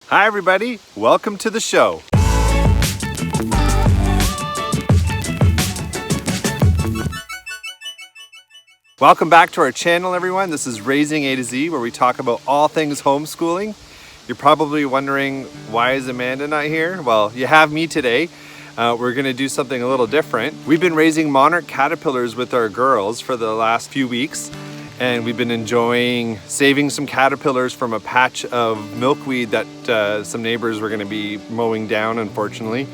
Hi everybody, welcome to the show. Welcome back to our channel everyone. This is Raising A to Z, where we talk about all things homeschooling. You're probably wondering, why is Amanda not here? Well, you have me today. We're gonna do something a little different. We've been raising monarch caterpillars with our girls for the last few weeks, and we've been enjoying saving some caterpillars from a patch of milkweed that some neighbors were gonna be mowing down, unfortunately.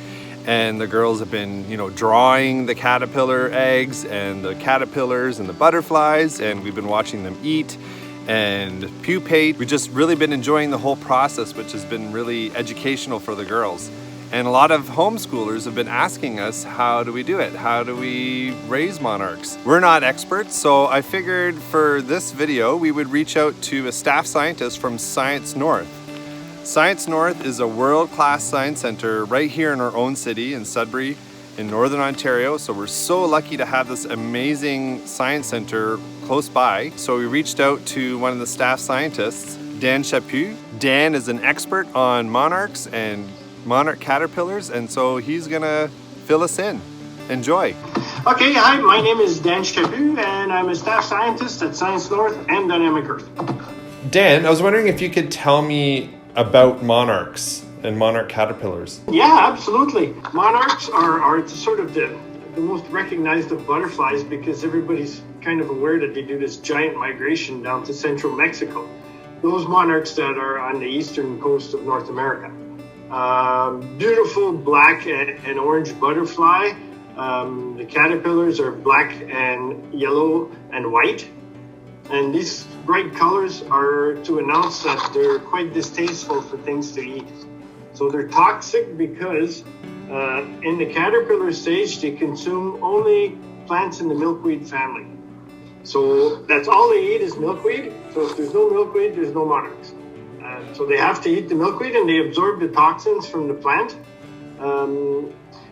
And the girls have been, drawing the caterpillar eggs and the caterpillars and the butterflies, and we've been watching them eat and pupate. We've just really been enjoying the whole process, which has been really educational for the girls. And a lot of homeschoolers have been asking us, how do we do it? How do we raise monarchs? We're not experts, so I figured for this video, we would reach out to a staff scientist from Science North. Science North is a world-class science center right here in our own city in Sudbury in Northern Ontario. So we're so lucky to have this amazing science center close by. So we reached out to one of the staff scientists, Dan Chaput. Dan is an expert on monarchs and monarch caterpillars, and so he's gonna fill us in. Enjoy. Okay, hi, my name is Dan Chaput, and I'm a staff scientist at Science North and Dynamic Earth. Dan, I was wondering if you could tell me about monarchs and monarch caterpillars. Yeah, absolutely. Monarchs are sort of the most recognized of butterflies because everybody's kind of aware that they do this giant migration down to central Mexico. Those monarchs that are on the eastern coast of North America. Beautiful black and orange butterfly. The caterpillars are black and yellow and white. And these bright colors are to announce that they're quite distasteful for things to eat. So they're toxic because in the caterpillar stage, they consume only plants in the milkweed family. So that's all they eat is milkweed. So if there's no milkweed, there's no monarchs. So they have to eat the milkweed and they absorb the toxins from the plant.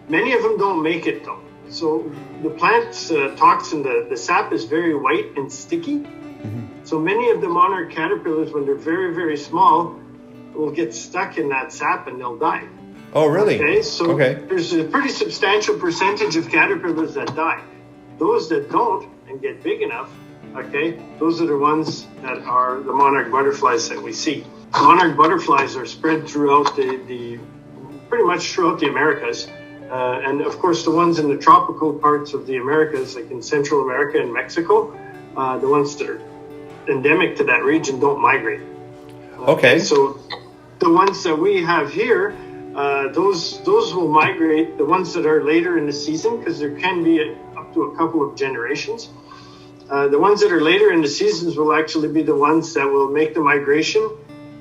Many of them don't make it though. So the plant's toxin, the sap is very white and sticky. Mm-hmm. So many of the monarch caterpillars, when they're very, very small, will get stuck in that sap and they'll die. Oh, really? Okay, so there's a pretty substantial percentage of caterpillars that die. Those that don't and get big enough, okay, those are the ones that are the monarch butterflies that we see. Monarch butterflies are spread throughout the pretty much throughout the Americas. And of course, the ones in the tropical parts of the Americas, like in Central America and Mexico, the ones that are endemic to that region don't migrate. Okay. So the ones that we have here, those will migrate. The ones that are later in the season, because there can be up to a couple of generations. The ones that are later in the seasons will actually be the ones that will make the migration.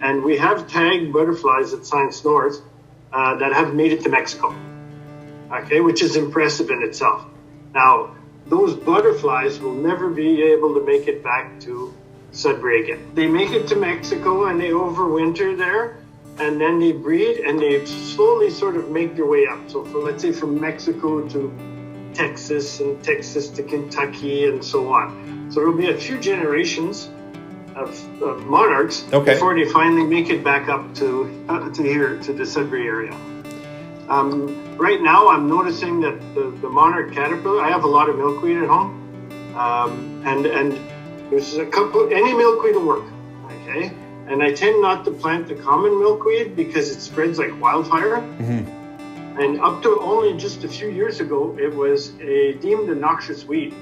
And we have tagged butterflies at Science North that have made it to Mexico. Okay, which is impressive in itself. Now, those butterflies will never be able to make it back to Sudbury again. They make it to Mexico and they overwinter there, and then they breed and they slowly sort of make their way up. So let's say from Mexico to Texas and Texas to Kentucky and so on. So there'll be a few generations of monarchs before they finally make it back up to here, to the Sudbury area. Right now, I'm noticing that the monarch caterpillar, I have a lot of milkweed at home, and there's a couple, any milkweed will work, okay? And I tend not to plant the common milkweed because it spreads like wildfire. Mm-hmm. And up to only just a few years ago, it was deemed a noxious weed.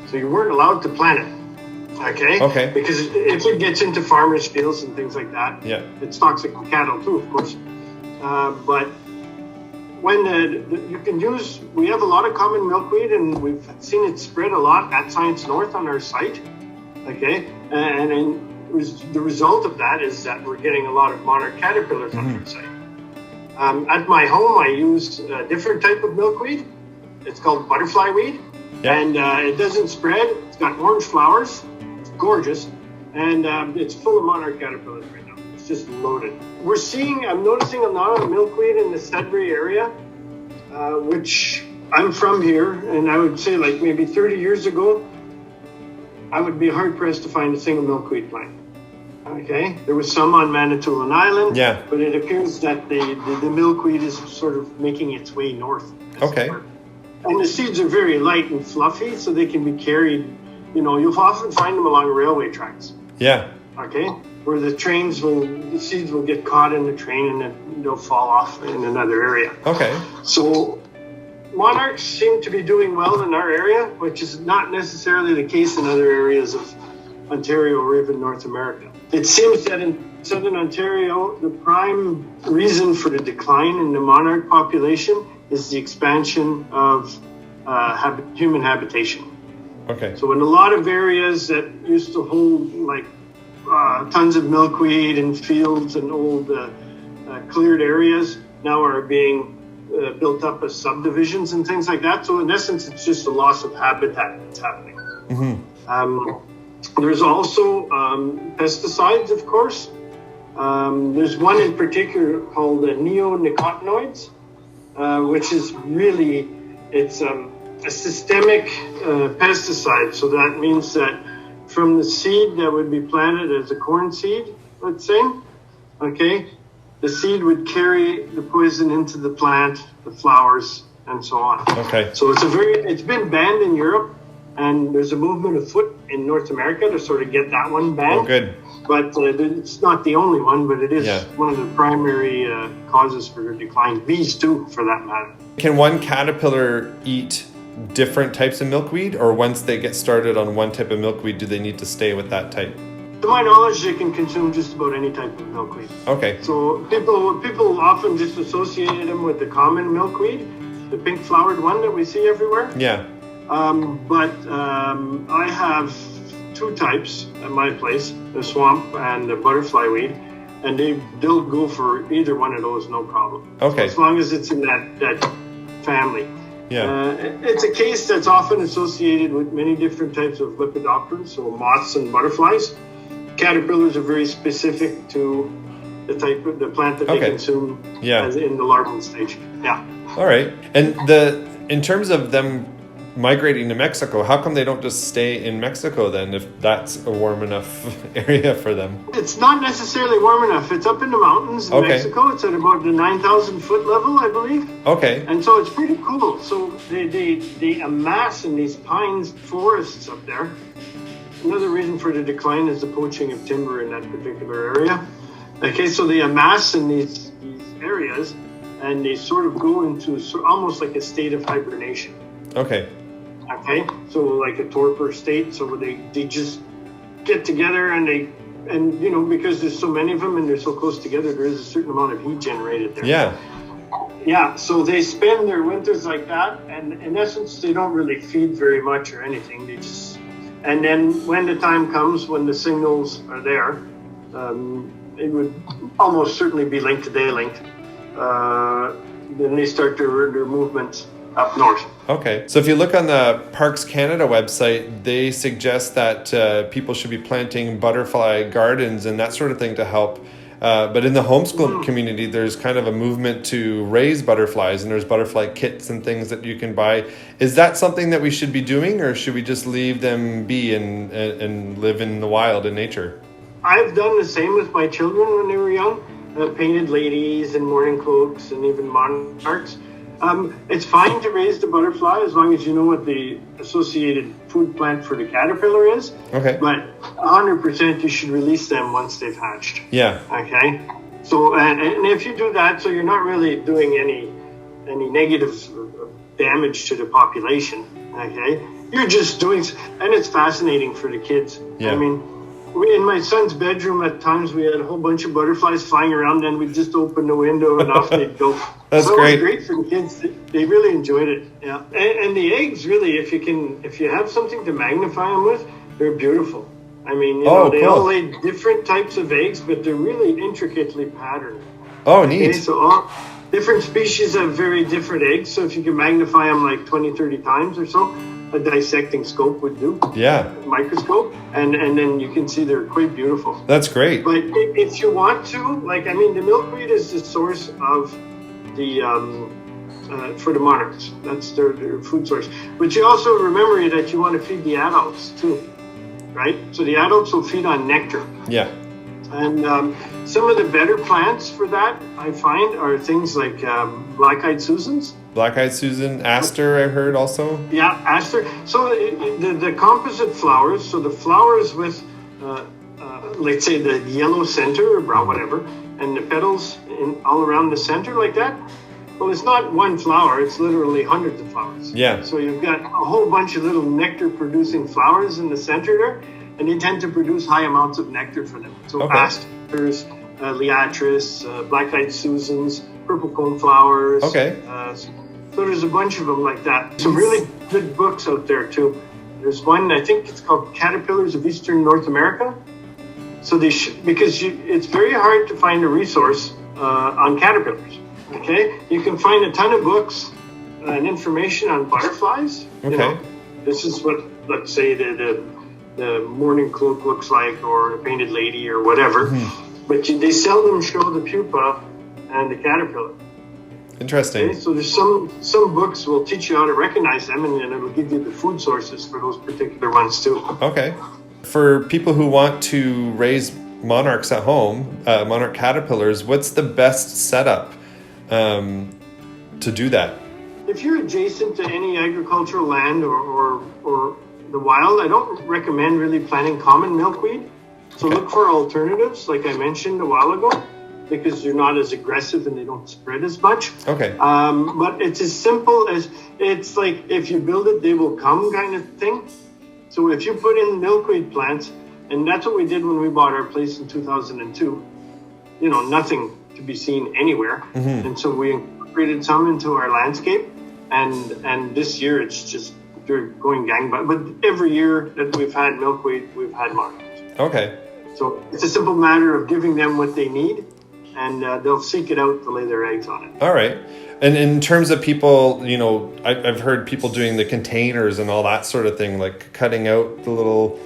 So you weren't allowed to plant it, okay? Because if it gets into farmers' fields and things like that, it's toxic to cattle too, of course. But when you can use, we have a lot of common milkweed and we've seen it spread a lot at Science North on our site, okay? And the result of that is that we're getting a lot of monarch caterpillars on our site. At my home, I use a different type of milkweed. It's called butterfly weed, and it doesn't spread. It's got orange flowers. It's gorgeous, and it's full of monarch caterpillars right now. It's just loaded. I'm noticing a lot of milkweed in the Sudbury area, which I'm from here, and I would say like maybe 30 years ago, I would be hard pressed to find a single milkweed plant. Okay, there was some on Manitoulin Island. Yeah. But it appears that the milkweed is sort of making its way north. Okay. And the seeds are very light and fluffy, so they can be carried. You know, you'll often find them along railway tracks. Yeah. Okay, where the seeds will get caught in the train and then they'll fall off in another area. Okay. So monarchs seem to be doing well in our area, which is not necessarily the case in other areas of Ontario or even North America. It seems that in southern Ontario, the prime reason for the decline in the monarch population is the expansion of human habitation. Okay. So in a lot of areas that used to hold like tons of milkweed and fields and old cleared areas now are being built up as subdivisions and things like that. So in essence, it's just a loss of habitat that's happening. Mm-hmm. There's also pesticides, of course. There's one in particular called neonicotinoids, which is really, it's a systemic pesticide. So that means that from the seed that would be planted as a corn seed, let's say, okay, the seed would carry the poison into the plant, the flowers, and so on. Okay. So it's been banned in Europe, and there's a movement afoot in North America to sort of get that one banned. Oh, good. But it's not the only one, but it is one of the primary causes for decline. Bees too, for that matter. Can one caterpillar eat different types of milkweed, or once they get started on one type of milkweed, do they need to stay with that type? To my knowledge, they can consume just about any type of milkweed. Okay. So people often just associated them with the common milkweed, the pink flowered one that we see everywhere. Yeah. But I have two types at my place, the swamp and the butterfly weed, and they'll go for either one of those, no problem. Okay. So as long as it's in that family. Yeah. It's a case that's often associated with many different types of lepidopterans, so moths and butterflies. Caterpillars are very specific to the plant that they consume as in the larval stage. Yeah. All right. And in terms of them migrating to Mexico, how come they don't just stay in Mexico then, if that's a warm enough area for them? It's not necessarily warm enough. It's up in the mountains in Mexico. It's at about the 9,000 foot level, I believe. Okay. And so it's pretty cool. So they amass in these pines forests up there. Another reason for the decline is the poaching of timber in that particular area. Okay, so they amass in these areas, and they sort of go into almost like a state of hibernation. Okay. Okay, so like a torpor state, so they just get together and you know, because there's so many of them and they're so close together, there is a certain amount of heat generated there. Yeah. Yeah, so they spend their winters like that, and in essence, they don't really feed very much or anything. And then when the time comes, when the signals are there, it would almost certainly be linked to day linked. Then they start their movement up north. Okay. So if you look on the Parks Canada website, they suggest that people should be planting butterfly gardens and that sort of thing to help. But in the homeschool community, there's kind of a movement to raise butterflies, and there's butterfly kits and things that you can buy. Is that something that we should be doing, or should we just leave them be and live in the wild in nature? I've done the same with my children when they were young. Painted ladies and morning cloaks and even monarchs. It's fine to raise the butterfly as long as you know what the associated food plant for the caterpillar is. Okay. But 100% you should release them once they've hatched. Yeah. Okay. So, and if you do that, so you're not really doing any negative damage to the population. Okay. You're just doing, and it's fascinating for the kids. Yeah. I mean, in my son's bedroom, at times we had a whole bunch of butterflies flying around, and we'd just open the window and off they'd go. That's so great. It was great for the kids. They really enjoyed it. Yeah, and the eggs really, if you have something to magnify them with, they're beautiful. I mean, you know, they all lay different types of eggs, but they're really intricately patterned. Oh, neat. Okay, so all different species have very different eggs. So if you can magnify them like 20, 30 times or so, a dissecting scope would do. Yeah. Microscope. And then you can see they're quite beautiful. That's great. But if you want to, like, I mean, the milkweed is the source of the, for the monarchs. That's their food source. But you also remember that you want to feed the adults too, right? So the adults will feed on nectar. Yeah. And some of the better plants for that, I find, are things like black-eyed Susans. Black-eyed Susan, aster, I heard also. Yeah, aster. So the composite flowers, so the flowers with, let's say, the yellow center or brown, whatever, and the petals all around the center like that. Well, it's not one flower, it's literally hundreds of flowers. Yeah. So you've got a whole bunch of little nectar-producing flowers in the center there, and they tend to produce high amounts of nectar for them. So asters, liatris, black-eyed Susans, purple coneflowers. Okay. So there's a bunch of them like that. Some really good books out there too. There's one, I think it's called Caterpillars of Eastern North America. So it's very hard to find a resource on caterpillars. Okay, you can find a ton of books and information on butterflies. Okay. You know, this is what, let's say, the morning cloak looks like, or a painted lady, or whatever. Mm-hmm. But they seldom show the pupa and the caterpillar. Interesting. Okay? So there's some books will teach you how to recognize them, and then it'll give you the food sources for those particular ones too. Okay. For people who want to raise monarchs at home, monarch caterpillars, what's the best setup to do that? If you're adjacent to any agricultural land or the wild, I don't recommend really planting common milkweed. So look for alternatives, like I mentioned a while ago, because they're not as aggressive and they don't spread as much. Okay. But it's as simple as, it's like if you build it, they will come kind of thing. So if you put in milkweed plants, and that's what we did when we bought our place in 2002, nothing to be seen anywhere. Mm-hmm. And so we incorporated some into our landscape. And this year they're going gangbusters. But every year that we've had milkweed, we've had monarchs. Okay. So it's a simple matter of giving them what they need, and they'll seek it out to lay their eggs on it. All right. And in terms of people, I've heard people doing the containers and all that sort of thing, like cutting out the little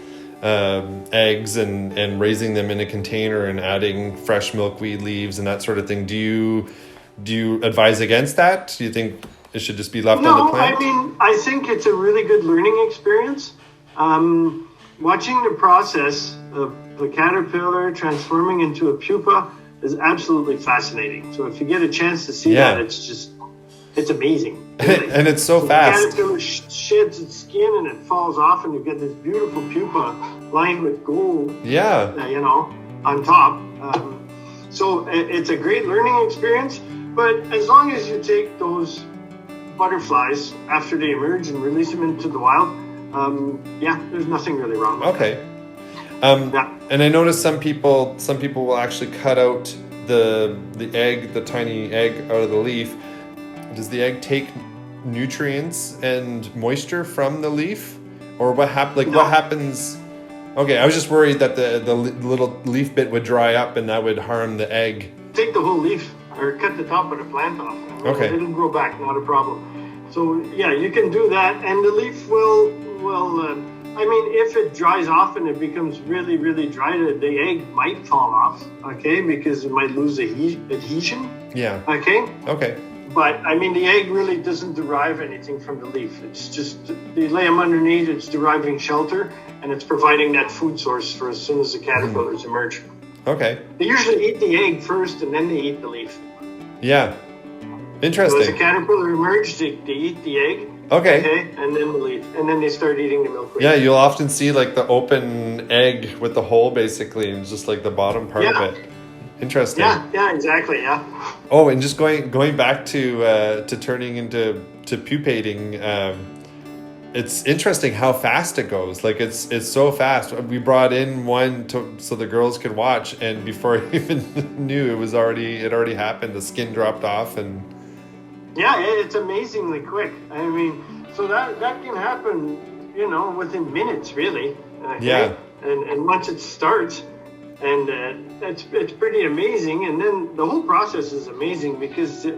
eggs and raising them in a container and adding fresh milkweed leaves and that sort of thing. Do you advise against that? Do you think it should just be left on the plant? I mean, I think it's a really good learning experience. Watching the process of the caterpillar transforming into a pupa is absolutely fascinating. So if you get a chance to see that, it's amazing. Really. And it's so fast. The caterpillar sheds its skin and it falls off, and you get this beautiful pupa lined with gold. Yeah. On top. So it's a great learning experience. But as long as you take those butterflies after they emerge and release them into the wild, there's nothing really wrong with that. And I noticed some people will actually cut out the egg, the tiny egg, out of the leaf. Does the egg take nutrients and moisture from the leaf, or what happens? Okay, I was just worried that the little leaf bit would dry up and that would harm the egg. Take the whole leaf or cut the top of the plant off. Okay. It'll grow back, not a problem. So yeah, you can do that, and the leaf will. If it dries off and it becomes really, really dry, the egg might fall off. Okay, because it might lose adhesion. Yeah. Okay. But the egg really doesn't derive anything from the leaf. It's just they lay them underneath. It's deriving shelter, and it's providing that food source for as soon as the caterpillars emerge. Okay. They usually eat the egg first, and then they eat the leaf. Yeah. Interesting. So as the caterpillar emerges, they eat the egg. Okay. And then the leaf, and then they start eating the milkweed. Yeah, you'll often see like the open egg with the hole basically, and just like the bottom part of it. Interesting. Yeah, exactly. Yeah. Oh, and just going back to turning into pupating. It's interesting how fast it goes. Like it's so fast. We brought in one so the girls could watch, and before I even knew it already happened. The skin dropped off, and yeah, it's amazingly quick. So that can happen, within minutes, really. Okay? Yeah. And once it starts, and it's pretty amazing. And then the whole process is amazing because the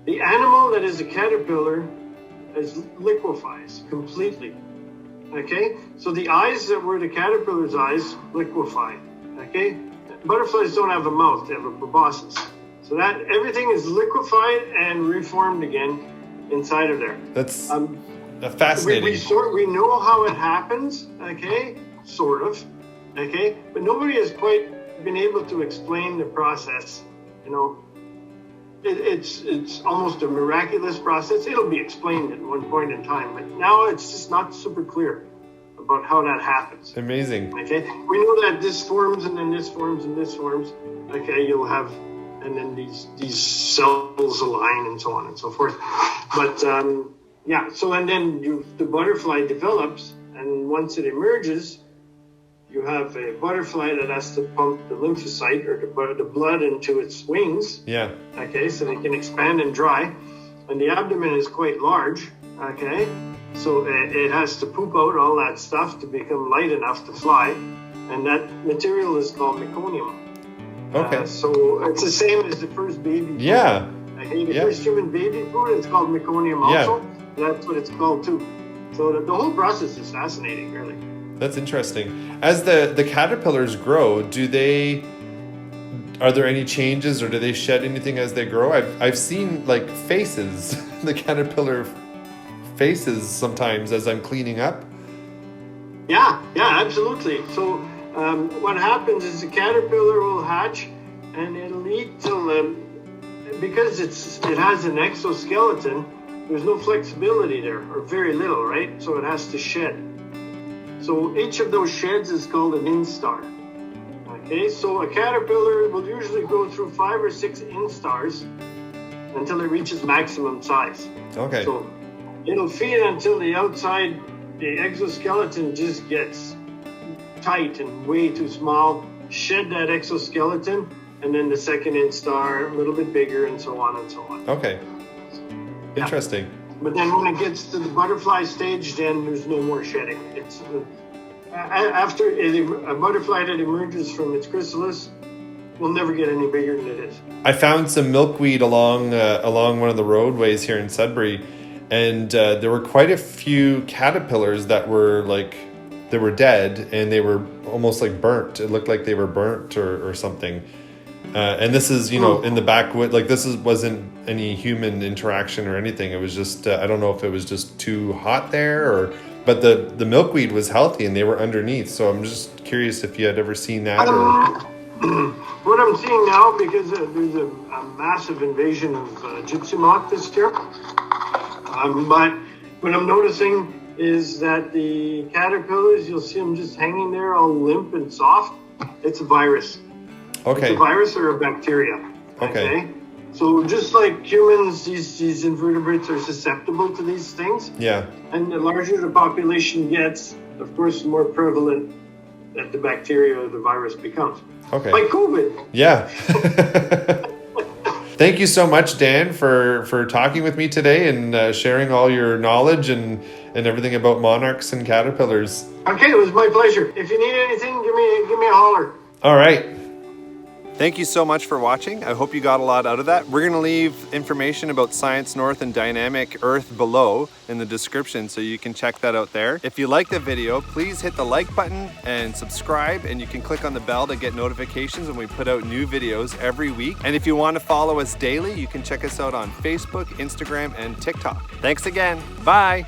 animal that is a caterpillar liquefies completely. Okay, so the eyes that were the caterpillar's eyes liquefy. Okay, butterflies don't have a mouth; they have a proboscis. So that everything is liquefied and reformed again inside of there. That's fascinating. We know how it happens. Okay, sort of. Okay, but nobody has quite been able to explain the process. You know, it's almost a miraculous process. It'll be explained at one point in time, but now it's just not super clear about how that happens. Amazing. Okay, we know that this forms and then this forms and this forms. Okay, you'll have, and then these cells align and so on and so forth. But yeah, so and then the butterfly develops, and once it emerges, you have a butterfly that has to pump the lymphocyte or the blood into its wings. Yeah. Okay, so they can expand and dry. And the abdomen is quite large. Okay, so it has to poop out all that stuff to become light enough to fly. And that material is called meconium. Okay. So it's the same as the first baby food. Yeah. Okay, the first human baby food, it's called meconium also. Yeah. That's what it's called too. So the whole process is fascinating, really. That's interesting. As the caterpillars grow, are there any changes, or do they shed anything as they grow? I've seen like faces, the caterpillar faces sometimes as I'm cleaning up. Yeah, absolutely. So what happens is the caterpillar will hatch, and it'll eat till because it has an exoskeleton. There's no flexibility there, or very little, right? So it has to shed. So each of those sheds is called an instar. Okay, so a caterpillar will usually go through 5 or 6 instars until it reaches maximum size. Okay. So it'll feed until the outside, the exoskeleton just gets tight and way too small, shed that exoskeleton, and then the second instar, a little bit bigger, and so on and so on. Okay. Interesting. Yeah. But then when it gets to the butterfly stage, then there's no more shedding. It's after a butterfly that emerges from its chrysalis will never get any bigger than it is. I found some milkweed along one of the roadways here in Sudbury, and there were quite a few caterpillars that were they were dead, and they were almost like burnt. It looked like they were burnt or something. And this is, in the backwood, wasn't any human interaction or anything. It was just, I don't know if it was just too hot there but the milkweed was healthy and they were underneath. So I'm just curious if you had ever seen that. What I'm seeing now, because there's a massive invasion of gypsy moth this year. But what I'm noticing is that the caterpillars, you'll see them just hanging there all limp and soft. It's a virus. Okay. It's a virus or a bacteria. Okay. So just like humans, these invertebrates are susceptible to these things. Yeah. And the larger the population gets, of course, the more prevalent that the bacteria or the virus becomes. Okay. Like COVID. Yeah. Thank you so much, Dan, for talking with me today and sharing all your knowledge and everything about monarchs and caterpillars. Okay, it was my pleasure. If you need anything, give me a holler. All right. Thank you so much for watching. I hope you got a lot out of that. We're going to leave information about Science North and Dynamic Earth below in the description, so you can check that out there. If you like the video, please hit the like button and subscribe, and you can click on the bell to get notifications when we put out new videos every week. And if you want to follow us daily, you can check us out on Facebook, Instagram, and TikTok. Thanks again. Bye.